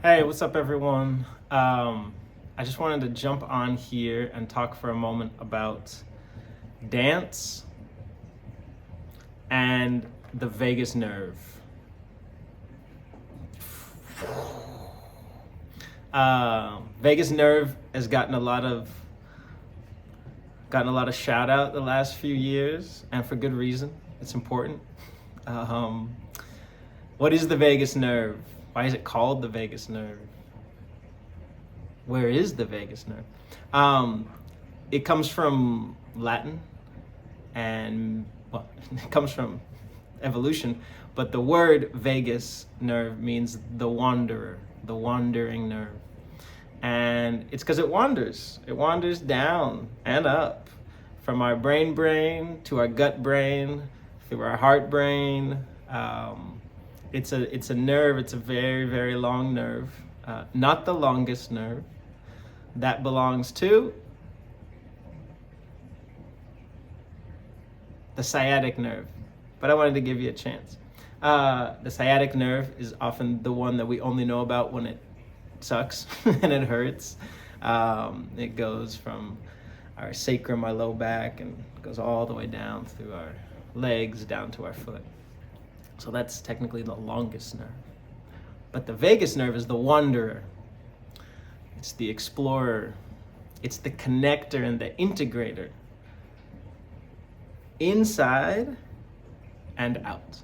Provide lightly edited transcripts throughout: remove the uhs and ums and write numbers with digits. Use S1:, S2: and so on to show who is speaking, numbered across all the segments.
S1: Hey, what's up, everyone? I just wanted to jump on here and talk for a moment about dance and the vagus nerve. Vagus nerve has gotten a lot of shout out the last few years, and for good reason. It's important. Um, what is the vagus nerve? Why is it called the vagus nerve? Where is the vagus nerve? It comes from Latin, and well, it comes from evolution, but the word vagus nerve means the wanderer, the wandering nerve. And it's because it wanders. It wanders down and up from our brain to our gut brain, through our heart brain. It's a nerve. It's a very, very long nerve. Not the longest nerve. That belongs to the sciatic nerve. But I wanted to give you a chance. The sciatic nerve is often the one that we only know about when it sucks and it hurts. It goes from our sacrum, our low back, and goes all the way down through our legs, down to our foot. So that's technically the longest nerve. But the vagus nerve is the wanderer. It's the explorer. It's the connector and the integrator. Inside and out.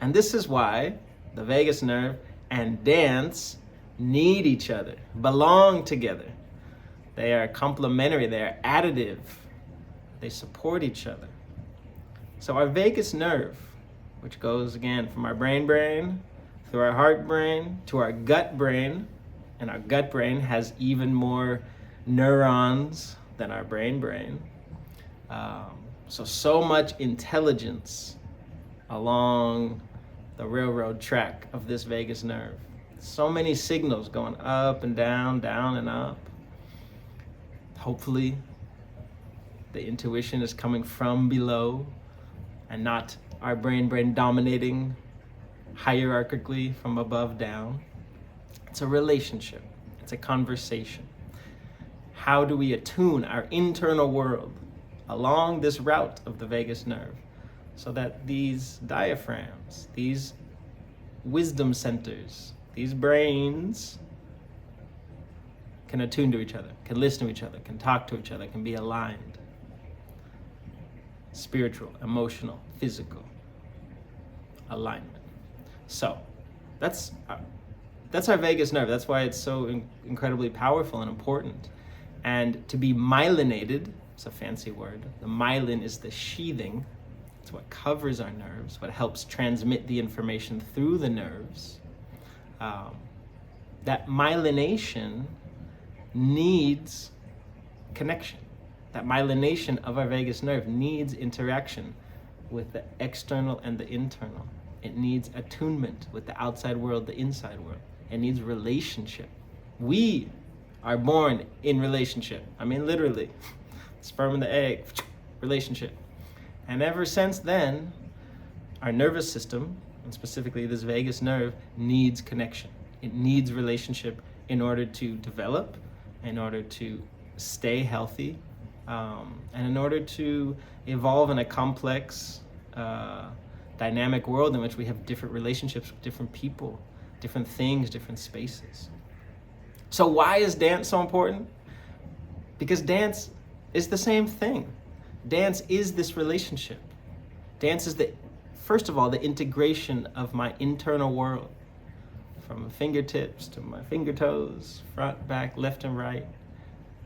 S1: And this is why the vagus nerve and dance need each other, belong together. They are complementary, they are additive. They support each other. So our vagus nerve, which goes again from our brain through our heart brain to our gut brain, and our gut brain has even more neurons than our brain. So much intelligence along the railroad track of this vagus nerve. So many signals going up and down and up. Hopefully, the intuition is coming from below and not our brain dominating hierarchically from above down. It's a relationship. It's a conversation. How do we attune our internal world along this route of the vagus nerve so that these diaphragms, these wisdom centers, these brains can attune to each other, can listen to each other, can talk to each other, can be aligned? Spiritual, emotional, physical alignment. So that's our vagus nerve. That's why it's so incredibly powerful and important. And to be myelinated, it's a fancy word. The myelin is the sheathing. It's what covers our nerves, what helps transmit the information through the nerves. That myelination needs connection. That myelination of our vagus nerve needs interaction with the external and the internal. It needs attunement with the outside world, the inside world. It needs relationship. We are born in relationship. I mean, literally, sperm and the egg, relationship. And ever since then, our nervous system, and specifically this vagus nerve, needs connection. It needs relationship in order to develop, in order to stay healthy, and in order to evolve in a complex, dynamic world in which we have different relationships with different people, different things, different spaces. So why is dance so important? Because dance is the same thing. Dance is this relationship. Dance is first of all, the integration of my internal world, from my fingertips to my finger toes, front, back, left and right.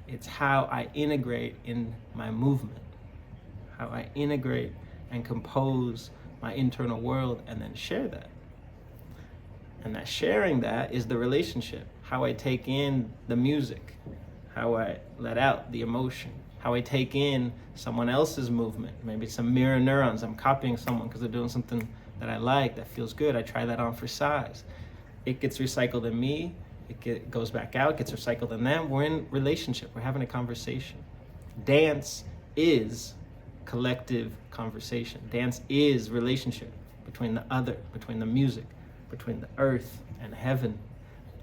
S1: It's how I integrate in my movement, how I integrate and compose my internal world and then share that. And that sharing that is the relationship, how I take in the music, how I let out the emotion, how I take in someone else's movement, maybe some mirror neurons. I'm copying someone because they're doing something that I like, that feels good. I try that on for size. It gets recycled in me, goes back out, gets recycled in them. We're in relationship, we're having a conversation. Dance is collective conversation. Dance is relationship between the other, between the music, between the earth and heaven.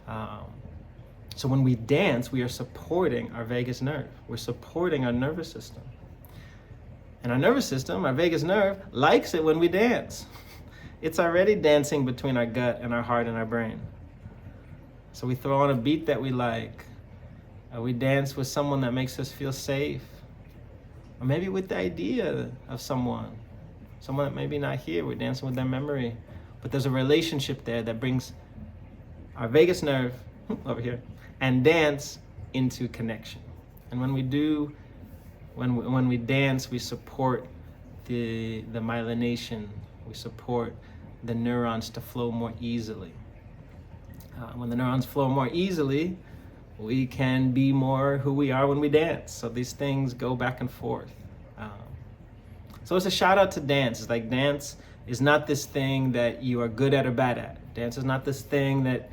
S1: So when we dance, we are supporting our vagus nerve. We're supporting our nervous system. And our nervous system, our vagus nerve, likes it when we dance. It's already dancing between our gut and our heart and our brain. So we throw on a beat that we like. We dance with someone that makes us feel safe. Or maybe with the idea of someone that maybe not here. We're dancing with their memory. But there's a relationship there that brings our vagus nerve over here and dance into connection. And when we do, when we dance, we support the myelination. We support the neurons to flow more easily. When the neurons flow more easily, we can be more who we are when we dance. So these things go back and forth. So it's a shout out to dance. It's like dance is not this thing that you are good at or bad at. Dance is not this thing that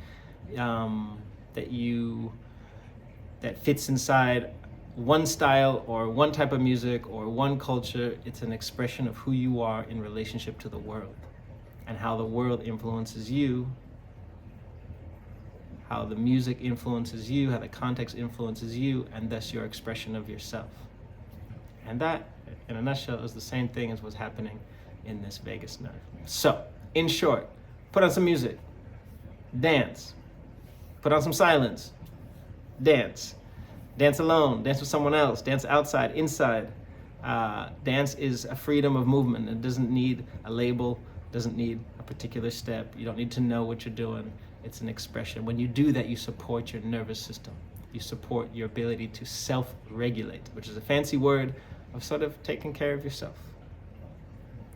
S1: that fits inside one style or one type of music or one culture. It's an expression of who you are in relationship to the world and how the world influences you, how the music influences you, how the context influences you, and thus your expression of yourself. And that, in a nutshell, is the same thing as what's happening in this vagus nerve. So, in short, put on some music, dance, put on some silence, dance. Dance alone, dance with someone else, dance outside, inside. Dance is a freedom of movement. It doesn't need a label, doesn't need a particular step. You don't need to know what you're doing. It's an expression. When you do that, you support your nervous system. You support your ability to self-regulate, which is a fancy word of sort of taking care of yourself,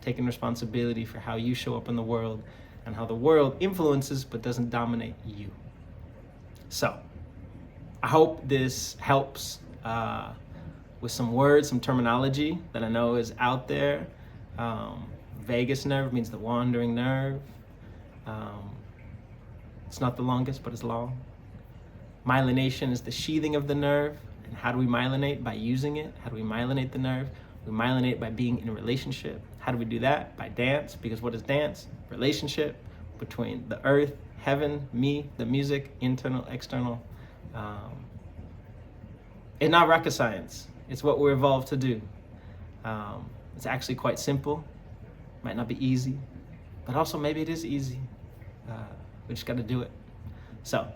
S1: taking responsibility for how you show up in the world and how the world influences but doesn't dominate you. So, I hope this helps with some words, some terminology that I know is out there. Vagus nerve means the wandering nerve. It's not the longest, but it's long. Myelination is the sheathing of the nerve. And how do we myelinate? By using it. How do we myelinate the nerve? We myelinate by being in a relationship. How do we do that? By dance, because what is dance? Relationship between the earth, heaven, me, the music, internal, external. It's not rocket science. It's what we're evolved to do. It's actually quite simple. Might not be easy, but also maybe it is easy. We just got to do it. So,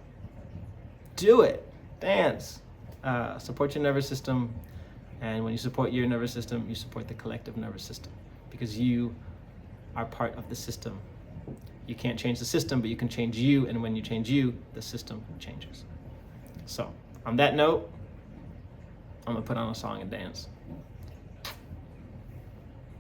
S1: do it. Dance. Support your nervous system. And when you support your nervous system, you support the collective nervous system because you are part of the system. You can't change the system, but you can change you. And when you change you, the system changes. So, on that note, I'm going to put on a song and dance.